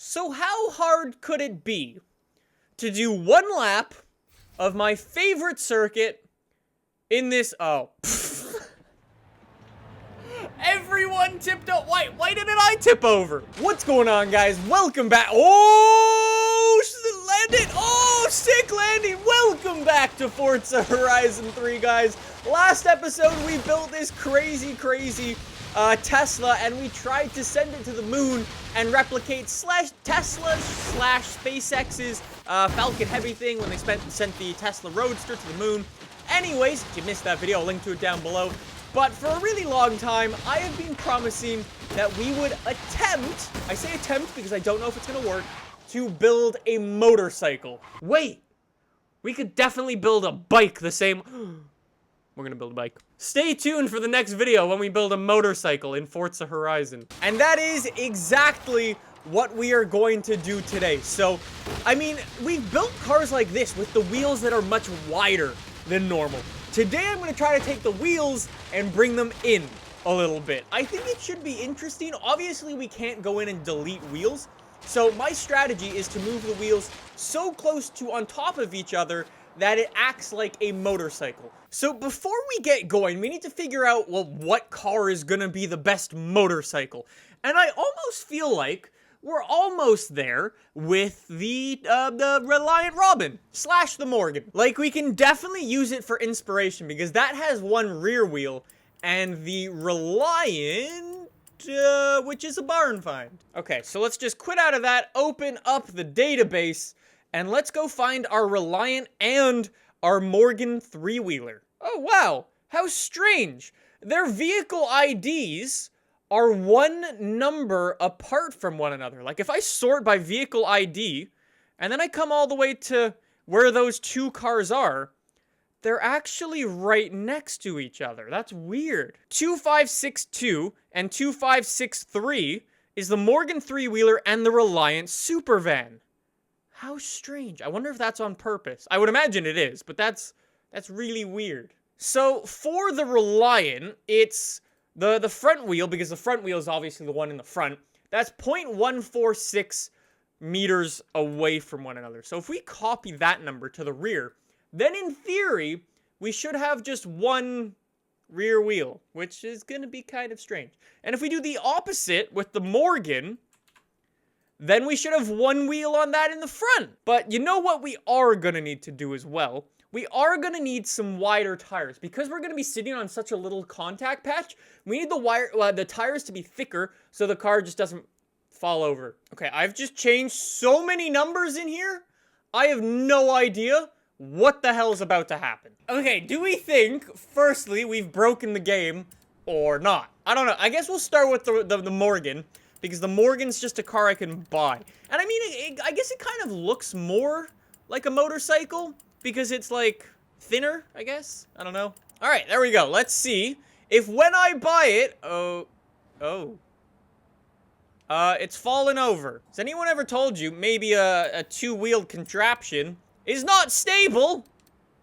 So how hard could it be to do one lap of my favorite circuit in this? Oh. Everyone tipped up. Why didn't I tip over? What's going on, guys? Welcome back. Oh, landed. Oh, sick landing. Welcome back to Forza Horizon 3, guys. Last episode, we built this crazy Tesla, and we tried to send it to the moon and replicate Tesla/SpaceX's Falcon Heavy thing when they sent the Tesla Roadster to the moon. Anyways, if you missed that video, I'll link to it down below. But for a really long time, I have been promising that we would attempt, I say attempt because I don't know if it's going to work, to build a motorcycle. Wait, we could definitely build a bike the same... We're going to build a bike. Stay tuned for the next video when we build a motorcycle in Forza Horizon. And that is exactly what we are going to do today. So, I mean, we've built cars like this with the wheels that are much wider than normal. Today, I'm going to try to take the wheels and bring them in a little bit. I think it should be interesting. Obviously, we can't go in and delete wheels. So my strategy is to move the wheels so close to on top of each other that it acts like a motorcycle. So before we get going, we need to figure out, well, what car is going to be the best motorcycle. And I almost feel like we're almost there with the Reliant Robin / the Morgan. Like, we can definitely use it for inspiration because that has one rear wheel, and the Reliant, which is a barn find. Okay, so let's just quit out of that, open up the database, and let's go find our Reliant and our Morgan three-wheeler. Oh, wow, how strange. Their vehicle IDs are one number apart from one another. Like, if I sort by vehicle ID, and then I come all the way to where those two cars are, they're actually right next to each other. That's weird. 2562 and 2563 is the Morgan three-wheeler and the Reliant Supervan. How strange. I wonder if that's on purpose. I would imagine it is, but that's really weird. So, for the Reliant, it's the front wheel, because the front wheel is obviously the one in the front. That's 0.146 meters away from one another. So if we copy that number to the rear, then in theory, we should have just one rear wheel, which is going to be kind of strange. And if we do the opposite with the Morgan, then we should have one wheel on that in the front. But you know what we are going to need to do as well? We are going to need some wider tires. Because we're going to be sitting on such a little contact patch, we need the tires to be thicker so the car just doesn't fall over. Okay, I've just changed so many numbers in here. I have no idea what the hell is about to happen. Okay, do we think, firstly, we've broken the game or not? I don't know. I guess we'll start with the Morgan, because the Morgan's just a car I can buy. And I mean, I guess it kind of looks more like a motorcycle, because it's, like, thinner, I guess? I don't know. All right, there we go. Let's see if when I buy it... it's fallen over. Has anyone ever told you maybe a two-wheeled contraption is not stable?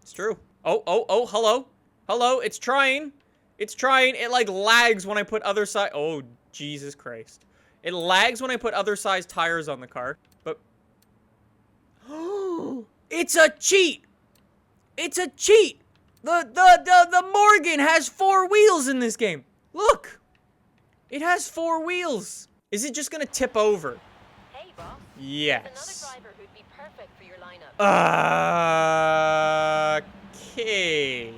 It's true. Oh, hello. Hello, it's trying. It's trying. It, like, lags when I put other size... Oh, Jesus Christ. It lags when I put other size tires on the car, but... It's a cheat! It's a cheat! The Morgan has 4 wheels in this game. Look! It has 4 wheels. Is it just gonna tip over? Hey, boss. Yes. There's another driver who'd be perfect for your lineup. Okay.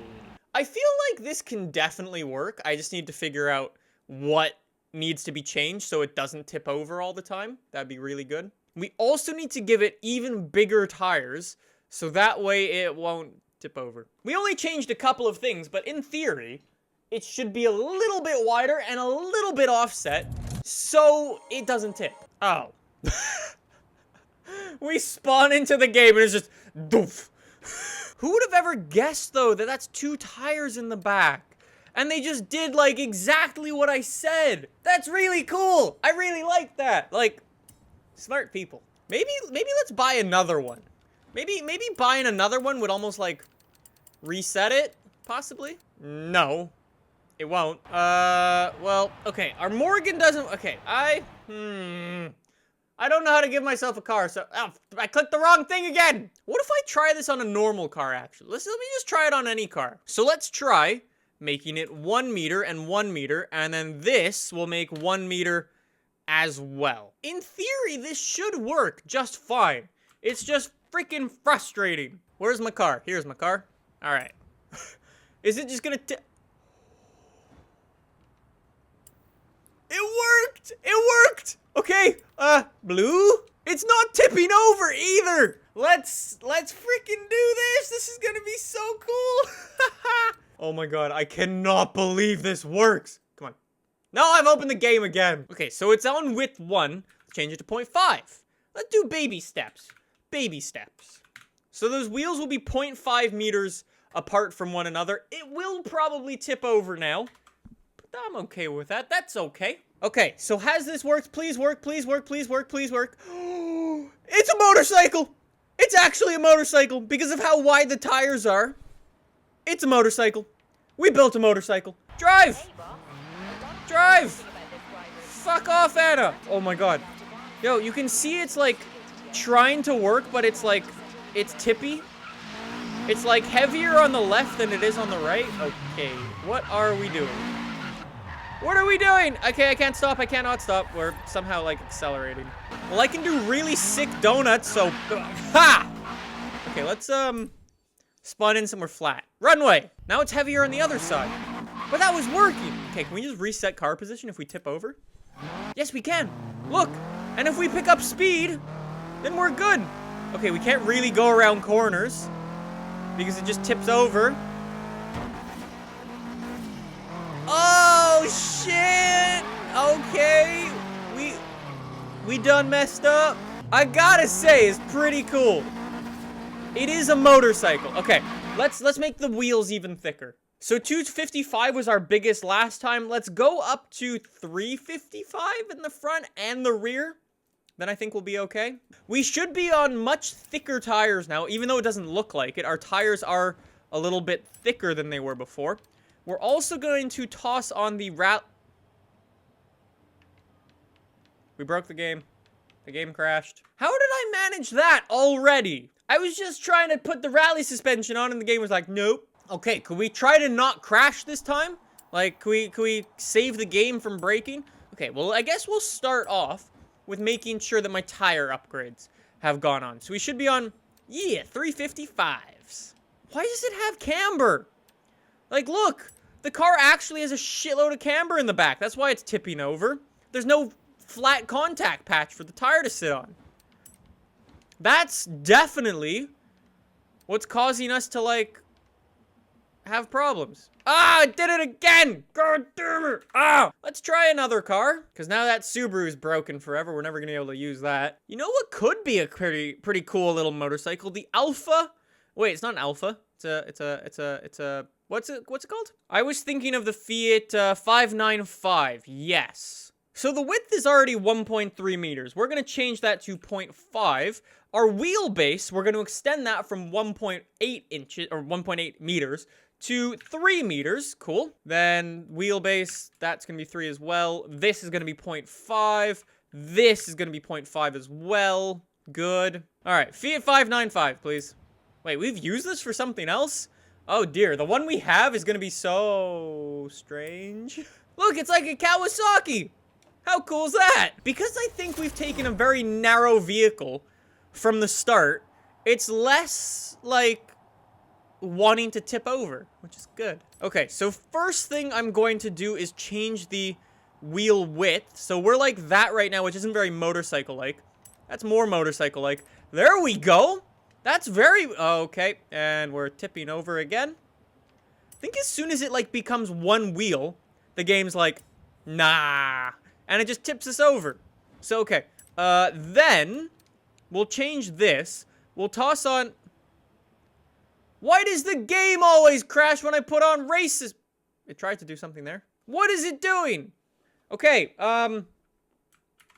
I feel like this can definitely work. I just need to figure out what needs to be changed so it doesn't tip over all the time. That'd be really good. We also need to give it even bigger tires so that way it won't tip over. We only changed a couple of things, but in theory, it should be a little bit wider and a little bit offset so it doesn't tip. Oh. We spawn into the game and it's just doof. Who would have ever guessed, though, that that's 2 tires in the back? And they just did, like, exactly what I said. That's really cool. I really like that. Like, smart people. Maybe let's buy another one. Maybe buying another one would almost, like, reset it, possibly? No, it won't. Well, okay, our Morgan doesn't, okay, I I don't know how to give myself a car, so I clicked the wrong thing again. What if I try this on a normal car, actually? Let me just try it on any car. So let's try making it 1 meter and 1 meter, and then this will make 1 meter as well. In theory, this should work just fine. It's just freaking frustrating. Where's my car? Here's my car. All right. Is it just gonna tip? It worked! It worked! Okay, blue? It's not tipping over either! Let's freaking do this! This is gonna be so cool! Oh my god, I cannot believe this works! Come on. No, I've opened the game again! Okay, so it's on width 1. Let's change it to 0.5. Let's do baby steps. Baby steps. So those wheels will be 0.5 meters apart from one another. It will probably tip over now. But I'm okay with that. That's okay. Okay, so has this worked? Please work, please work, please work, please work. It's a motorcycle! It's actually a motorcycle because of how wide the tires are. It's a motorcycle. We built a motorcycle. Drive! Hey, boss. Drive! About this driver. Fuck off, Anna! Oh my god. Yo, you can see it's like trying to work, but it's like, it's tippy. It's like heavier on the left than it is on the right. Okay, what are we doing? What are we doing? Okay, I can't stop. I cannot stop. We're somehow like accelerating. Well, I can do really sick donuts, so ha! Okay, let's spawn in somewhere flat. Runway. Now it's heavier on the other side. But that was working. Okay, can we just reset car position if we tip over? Yes, we can. Look, and if we pick up speed, then we're good. Okay, we can't really go around corners because it just tips over. Oh, shit. Okay. We done messed up. I gotta say, it's pretty cool. It is a motorcycle. Okay, let's make the wheels even thicker. So 255 was our biggest last time. Let's go up to 355 in the front and the rear. Then I think we'll be okay. We should be on much thicker tires now, even though it doesn't look like it. Our tires are a little bit thicker than they were before. We're also going to toss on the We broke the game. The game crashed. How did I manage that already? I was just trying to put the rally suspension on and the game was like, nope. Okay, could we try to not crash this time? Like, could we save the game from breaking? Okay, well, I guess we'll start off with making sure that my tire upgrades have gone on. So we should be on, yeah, 355s. Why does it have camber? Like, look, the car actually has a shitload of camber in the back. That's why it's tipping over. There's no flat contact patch for the tire to sit on. That's definitely what's causing us to, like, have problems. Ah, I did it again! God damn it! Ah! Let's try another car, because now that Subaru's broken forever. We're never gonna be able to use that. You know what could be a pretty cool little motorcycle? The Alpha. Wait, it's not an Alpha. It's a. What's it called? I was thinking of the Fiat 595. Yes. So the width is already 1.3 meters. We're gonna change that to 0.5. Our wheelbase, we're gonna extend that from 1.8 inches or 1.8 meters to 3 meters. Cool. Then wheelbase, that's gonna be 3 as well. This is gonna be 0.5. This is gonna be 0.5 as well. Good. All right, Fiat 595, please. Wait, we've used this for something else? Oh dear, the one we have is gonna be so strange. Look, it's like a Kawasaki. How cool is that? Because I think we've taken a very narrow vehicle from the start, it's less like wanting to tip over, which is good. Okay, so first thing I'm going to do is change the wheel width. So we're like that right now, which isn't very motorcycle-like. That's more motorcycle-like. There we go. That's very... okay, and we're tipping over again. I think as soon as it, like, becomes one wheel, the game's like, nah. And it just tips us over. So, okay. Then we'll change this. We'll toss on... Why does the game always crash when I put on races? It tried to do something there. What is it doing? Okay,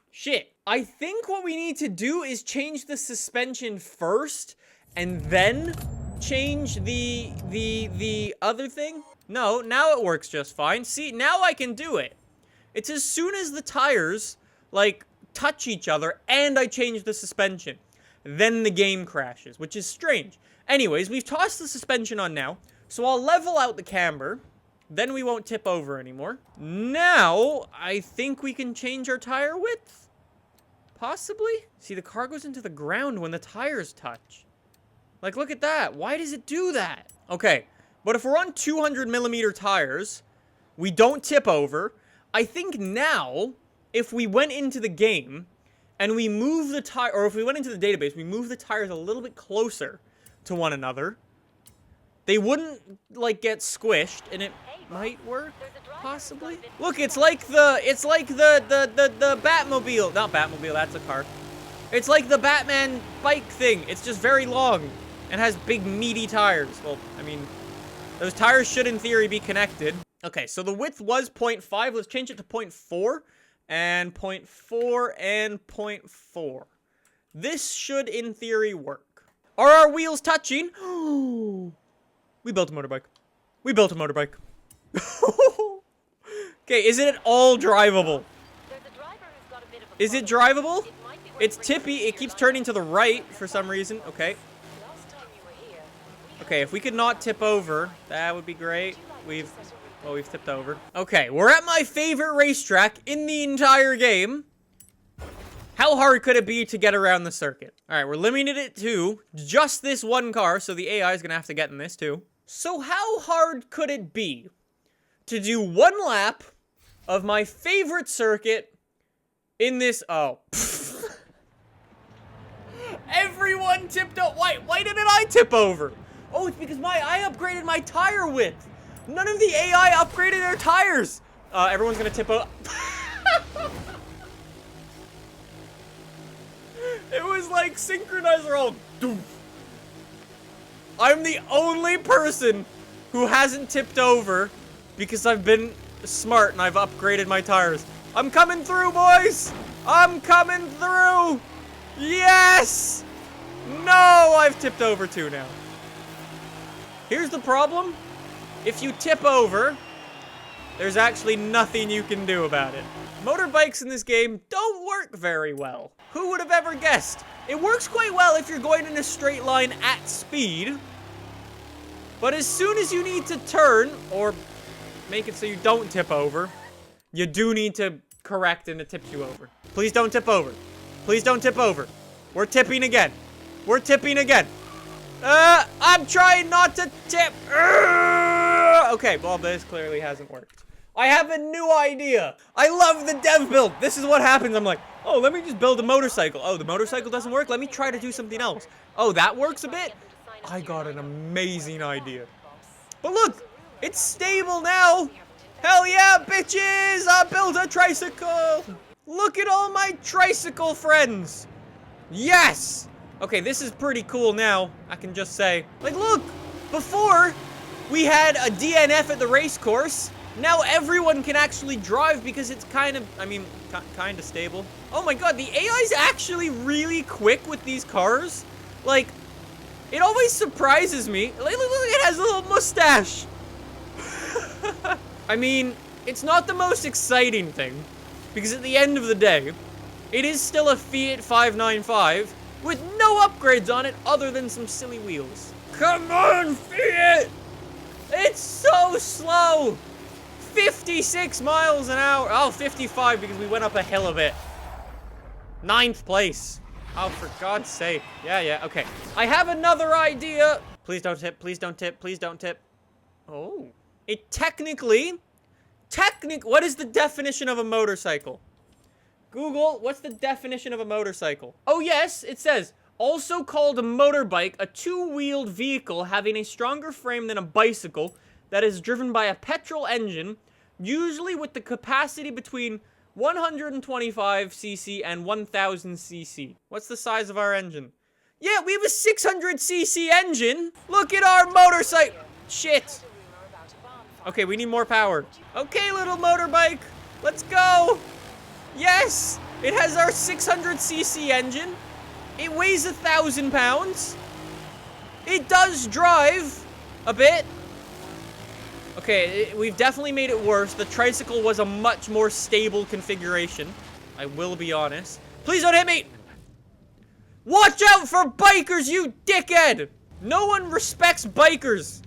shit. I think what we need to do is change the suspension first and then change the other thing. No, now it works just fine. See, now I can do it. It's as soon as the tires, like, touch each other and I change the suspension. Then the game crashes, which is strange. Anyways, we've tossed the suspension on now, so I'll level out the camber. Then we won't tip over anymore. Now, I think we can change our tire width. Possibly? See, the car goes into the ground when the tires touch. Like, look at that. Why does it do that? Okay, but if we're on 200mm tires, we don't tip over. I think now, if we went into the game and we move the tire, or if we went into the database, we move the tires a little bit closer to one another, they wouldn't, like, get squished, and it might work, possibly. Look, it's like the Batmobile. Not Batmobile, that's a car. It's like the Batman bike thing. It's just very long and has big, meaty tires. Well, I mean, those tires should, in theory, be connected. Okay, so the width was 0.5. Let's change it to 0.4. And 0.4 and 0.4. This should, in theory, work. Are our wheels touching? We built a motorbike. We built a motorbike. Okay, is it at all drivable? Is it drivable? It's tippy. It keeps turning to the right for some reason. Okay. Okay, if we could not tip over, that would be great. We've tipped over. Okay, we're at my favorite racetrack in the entire game. How hard could it be to get around the circuit? All right, we're limiting it to just this one car, so the AI is gonna have to get in this too. So how hard could it be to do one lap of my favorite circuit in this? Oh. Everyone tipped out. Why didn't I tip over? Oh, it's because I upgraded my tire width. None of the AI upgraded their tires. Everyone's gonna tip out. It was like synchronizer all doof. I'm the only person who hasn't tipped over because I've been smart and I've upgraded my tires. I'm coming through, boys! I'm coming through! Yes! No, I've tipped over too now. Here's the problem. If you tip over, there's actually nothing you can do about it. Motorbikes in this game don't work very well. Who would have ever guessed? It works quite well if you're going in a straight line at speed. But as soon as you need to turn, or make it so you don't tip over, you do need to correct and it tips you over. Please don't tip over. Please don't tip over. We're tipping again. We're tipping again. I'm trying not to tip. Okay, well, this clearly hasn't worked. I have a new idea. I love the dev build. This is what happens. I'm like, oh, let me just build a motorcycle. Oh, the motorcycle doesn't work? Let me try to do something else. Oh, that works a bit? I got an amazing idea. But look, it's stable now. Hell yeah, bitches. I built a tricycle. Look at all my tricycle friends. Yes. Okay, this is pretty cool now, I can just say. Like, look, before we had a DNF at the race course. Now everyone can actually drive because it's kind of, I mean, kind of stable. Oh my god, the AI's actually really quick with these cars. Like, it always surprises me. Look, it has a little mustache. I mean, it's not the most exciting thing, because at the end of the day, it is still a Fiat 595 with no upgrades on it other than some silly wheels. Come on, Fiat! It's so slow! 56 miles an hour. Oh, 55 because we went up a hill a bit. 9th place. Oh, for God's sake. Yeah, okay. I have another idea. Please don't tip, please don't tip, please don't tip. Oh. It technically, what is the definition of a motorcycle? Google, what's the definition of a motorcycle? Oh yes, it says, also called a motorbike, a two-wheeled vehicle having a stronger frame than a bicycle that is driven by a petrol engine, usually with the capacity between 125cc and 1000cc. What's the size of our engine? Yeah, we have a 600cc engine. Look at our motorcycle. Shit. Okay, we need more power. Okay, little motorbike. Let's go. Yes, it has our 600cc engine. It weighs 1,000 pounds. It does drive a bit. Okay, we've definitely made it worse. The tricycle was a much more stable configuration. I will be honest. Please don't hit me! Watch out for bikers, you dickhead! No one respects bikers.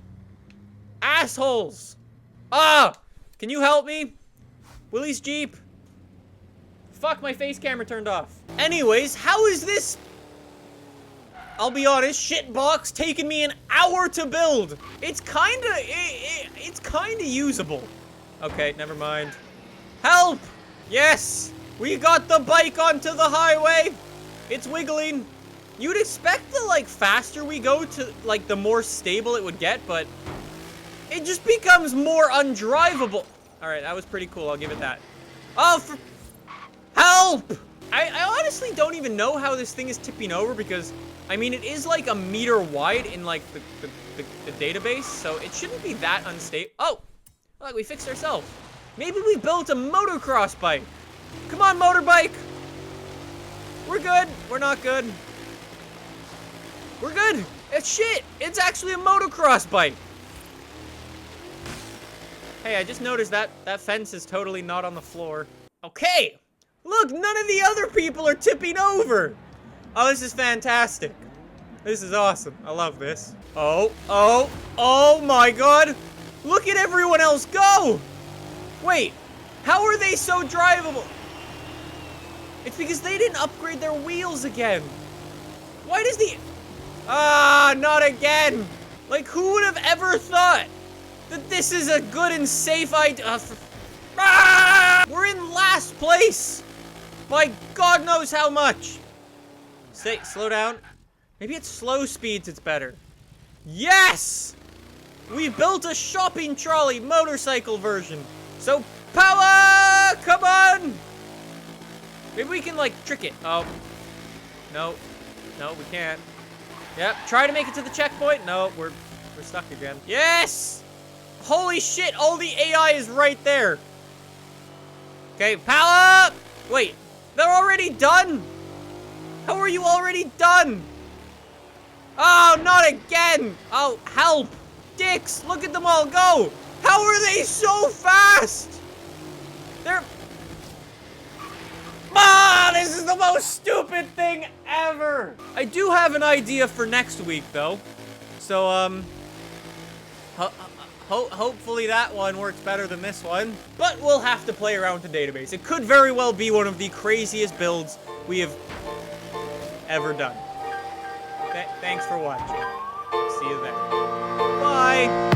Assholes. Ah! Can you help me? Willie's Jeep. Fuck, my face camera turned off. Anyways, how is this... I'll be honest, shitbox taking me an hour to build. It's kinda usable. Okay, never mind. Help! Yes! We got the bike onto the highway! It's wiggling. You'd expect the, like, faster we go to, like, the more stable it would get, but it just becomes more undrivable. Alright, that was pretty cool, I'll give it that. Oh, for... Help! I honestly don't even know how this thing is tipping over because, I mean, it is like a meter wide in, like, the database, so it shouldn't be that unstable. Oh! Like, we fixed ourselves. Maybe we built a motocross bike. Come on, motorbike! We're good. We're not good. We're good. It's shit. It's actually a motocross bike. Hey, I just noticed that fence is totally not on the floor. Okay. Look, none of the other people are tipping over. Oh, this is fantastic. This is awesome. I love this. Oh my god. Look at everyone else go. Wait, how are they so drivable? It's because they didn't upgrade their wheels again. Why does the... Ah, not again. Like, who would have ever thought that this is a good and safe idea? We're in last place by God knows how much. Slow down. Maybe it's slow speeds it's better. Yes! We built a shopping trolley motorcycle version. So, power! Come on! Maybe we can, like, trick it. Oh. No. No, we can't. Yep, try to make it to the checkpoint. No, we're stuck again. Yes! Holy shit, all the AI is right there. Okay, power! Wait, they're already done? How are you already done? Oh, not again! Oh, help! Dicks, look at them all go! How are they so fast? They're... Ah, this is the most stupid thing ever! I do have an idea for next week, though. So, hopefully that one works better than this one. But we'll have to play around with the database. It could very well be one of the craziest builds we have ever done. Thanks for watching. See you then. Bye!